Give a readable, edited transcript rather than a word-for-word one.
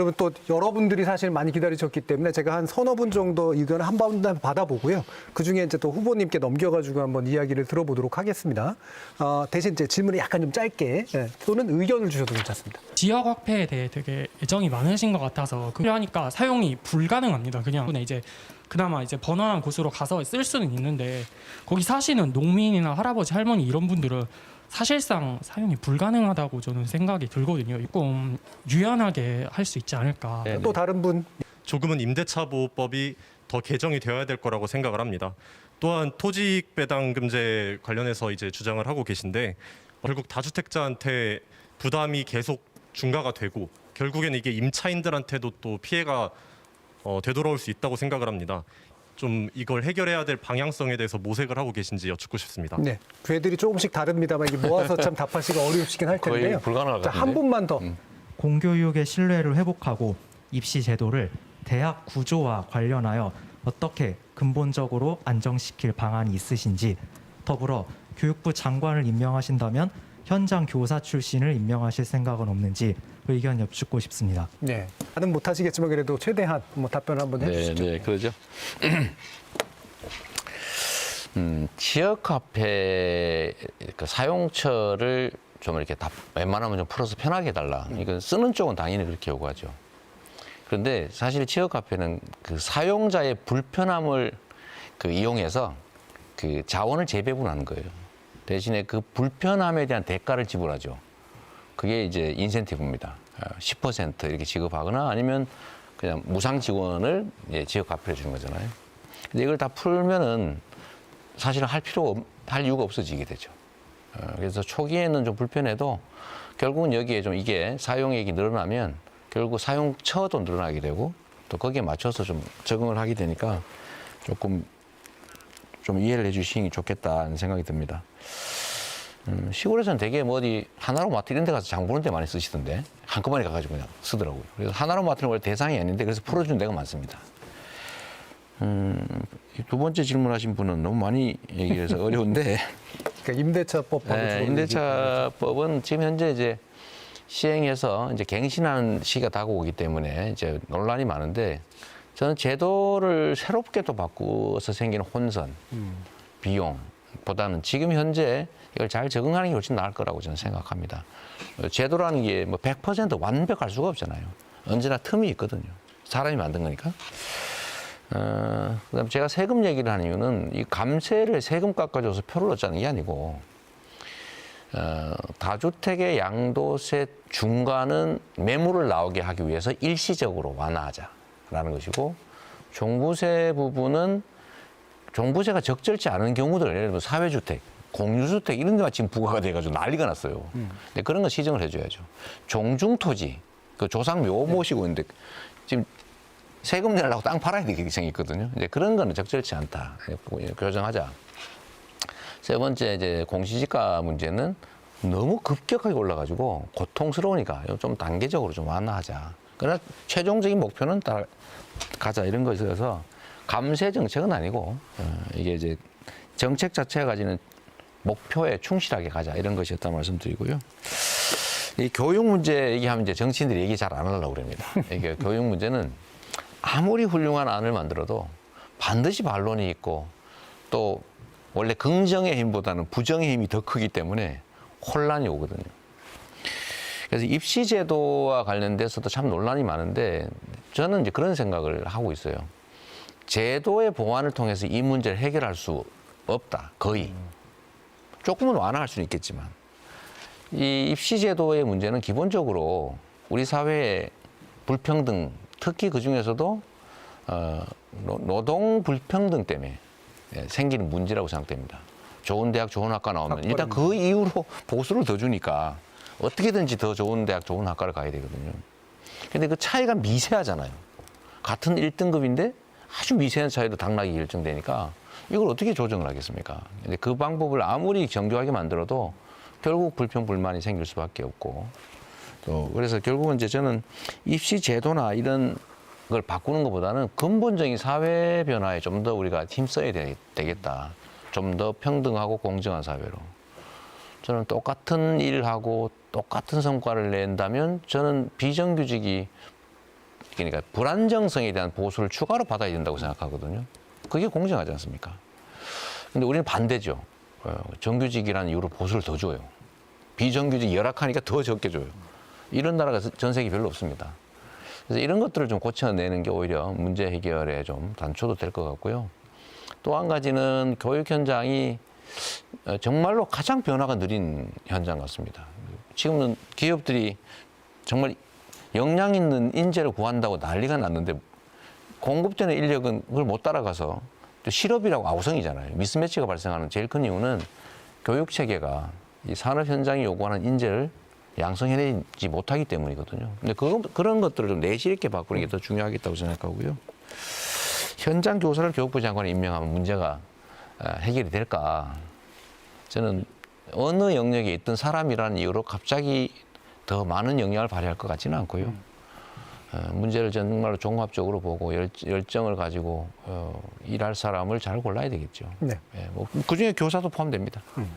여러분 또 여러분들이 사실 많이 기다리셨기 때문에 제가 한 서너 분 정도 의견을 한 번 받아보고요. 그중에 이제 또 후보님께 넘겨가지고 한번 이야기를 들어보도록 하겠습니다. 대신 이제 질문을 약간 좀 짧게 또는 의견을 주셔도 괜찮습니다. 지역 화폐에 대해 되게 애정이 많으신 것 같아서 그러니까 사용이 불가능합니다. 그냥 이제 그나마 이제 번화한 곳으로 가서 쓸 수는 있는데 거기 사시는 농민이나 할아버지 할머니 이런 분들은 사실상 사용이 불가능하다고 저는 생각이 들거든요. 조금 유연하게 할 수 있지 않을까. 네. 또 다른 분. 조금은 임대차 보호법이 더 개정이 되어야 될 거라고 생각을 합니다. 또한 토지익 배당금제 관련해서 이제 주장을 하고 계신데 결국 다주택자한테 부담이 계속 중과가 되고 결국에는 이게 임차인들한테도 또 피해가 되돌아올 수 있다고 생각을 합니다. 좀 이걸 해결해야 될 방향성에 대해서 모색을 하고 계신지 여쭙고 싶습니다. 네, 궤들이 조금씩 다릅니다만 이게 모아서 참 답하시기가 어려우시긴 할 텐데요. 거의 불가능할 것 자, 같은데. 한 분만 더. 공교육의 신뢰를 회복하고 입시 제도를 대학 구조와 관련하여 어떻게 근본적으로 안정시킬 방안이 있으신지, 더불어 교육부 장관을 임명하신다면 현장 교사 출신을 임명하실 생각은 없는지 의견 여쭙고 싶습니다. 네, 다는 못하시겠지만 그래도 최대한 답변을 한번 해주시죠. 네, 그러죠. 지역 화폐 그 사용처를 좀 이렇게 웬만하면 좀 풀어서 편하게 해달라. 이건 쓰는 쪽은 당연히 그렇게 요구하죠. 그런데 사실 지역 화폐는 그 사용자의 불편함을 이용해서 그 자원을 재배분하는 거예요. 대신에 그 불편함에 대한 대가를 지불하죠. 그게 이제 인센티브입니다. 10% 이렇게 지급하거나 아니면 그냥 무상 지원을 지역 화폐로 주는 거잖아요. 근데 이걸 다 풀면은 사실은 할 이유가 없어지게 되죠. 그래서 초기에는 좀 불편해도 결국은 여기에 좀 이게 사용액이 늘어나면 결국 사용처도 늘어나게 되고 또 거기에 맞춰서 좀 적응을 하게 되니까 조금 좀 이해를 해주시는 게 좋겠다는 생각이 듭니다. 시골에서는 되게 뭐 어디 하나로마트 이런 데 가서 장 보는 데 많이 쓰시던데 한꺼번에 가가지고 그냥 쓰더라고요. 그래서 하나로마트는 원래 대상이 아닌데 그래서 풀어주는 데가 많습니다. 두 번째 질문하신 분은 너무 많이 얘기해서 어려운데 그러니까 임대차법. 네, 임대차법은 지금 현재 이제 시행해서 이제 갱신하는 시기가 다가오기 때문에 이제 논란이 많은데 저는 제도를 새롭게 또 바꾸어서 생기는 혼선, 비용보다는 지금 현재 이걸 잘 적응하는 게 훨씬 나을 거라고 저는 생각합니다. 제도라는 게 뭐 100% 완벽할 수가 없잖아요. 언제나 틈이 있거든요. 사람이 만든 거니까. 그다음 제가 세금 얘기를 하는 이유는 이 감세를 세금 깎아줘서 표를 얻자는 게 아니고 다주택의 양도세 중과는 매물을 나오게 하기 위해서 일시적으로 완화하자라는 것이고 종부세 부분은 종부세가 적절치 않은 경우들 예를 들면 사회주택, 공유주택 이런 데가 지금 부과가 돼가지고 난리가 났어요. 근데 그런 거 시정을 해줘야죠. 종중토지, 그 조상 묘 모시고 있는데 지금 세금 내려고 땅 팔아야 되게 생겼거든요. 이제 그런 거는 적절치 않다. 교정하자. 세 번째 이제 공시지가 문제는 너무 급격하게 올라가지고 고통스러우니까 좀 단계적으로 좀 완화하자. 그러나 최종적인 목표는 다 가자 이런 것이라서 감세 정책은 아니고 이게 이제 정책 자체가 가지는 목표에 충실하게 가자 이런 것이었다 말씀드리고요. 이 교육 문제 얘기하면 이제 정치인들이 얘기 잘 안 하려고 그럽니다. 이게 교육 문제는 아무리 훌륭한 안을 만들어도 반드시 반론이 있고 또 원래 긍정의 힘보다는 부정의 힘이 더 크기 때문에 혼란이 오거든요. 그래서 입시 제도와 관련돼서도 참 논란이 많은데 저는 이제 그런 생각을 하고 있어요. 제도의 보완을 통해서 이 문제를 해결할 수 없다. 거의. 조금은 완화할 수는 있겠지만 이 입시 제도의 문제는 기본적으로 우리 사회의 불평등, 특히 그 중에서도 노동 불평등 때문에 생기는 문제라고 생각됩니다. 좋은 대학, 좋은 학과 나오면 일단 그 이후로 보수를 더 주니까 어떻게든지 더 좋은 대학, 좋은 학과를 가야 되거든요. 근데 그 차이가 미세하잖아요. 같은 1등급인데 아주 미세한 차이로 당락이 결정되니까 이걸 어떻게 조정을 하겠습니까? 근데 그 방법을 아무리 정교하게 만들어도 결국 불평, 불만이 생길 수밖에 없고 또 그래서 결국은 이제 저는 입시 제도나 이런 걸 바꾸는 것보다는 근본적인 사회 변화에 좀 더 우리가 힘써야 되겠다. 좀 더 평등하고 공정한 사회로. 저는 똑같은 일을 하고 똑같은 성과를 낸다면 저는 비정규직이 안정시키니까 불안정성에 대한 보수를 추가로 받아야 된다고 생각하거든요. 그게 공정하지 않습니까? 근데 우리는 반대죠. 정규직이라는 이유로 보수를 더 줘요. 비정규직 열악하니까 더 적게 줘요. 이런 나라가 전 세계 별로 없습니다. 그래서 이런 것들을 좀 고쳐내는 게 오히려 문제 해결에 좀 단초도 될 것 같고요. 또 한 가지는 교육 현장이 정말로 가장 변화가 느린 현장 같습니다. 지금은 기업들이 정말 역량 있는 인재를 구한다고 난리가 났는데 공급되는 인력은 그걸 못 따라가서 또 실업이라고 아우성이잖아요. 미스매치가 발생하는 제일 큰 이유는 교육 체계가 이 산업 현장이 요구하는 인재를 양성해내지 못하기 때문이거든요. 근데 그런 것들을 좀 내실 있게 바꾸는 게 더 중요하겠다고 생각하고요. 현장 교사를 교육부 장관이 임명하면 문제가 해결이 될까? 저는 어느 영역에 있던 사람이라는 이유로 갑자기 더 많은 영향을 발휘할 것 같지는 않고요. 문제를 정말로 종합적으로 보고 열정을 가지고 일할 사람을 잘 골라야 되겠죠. 네. 그중에 교사도 포함됩니다. 지금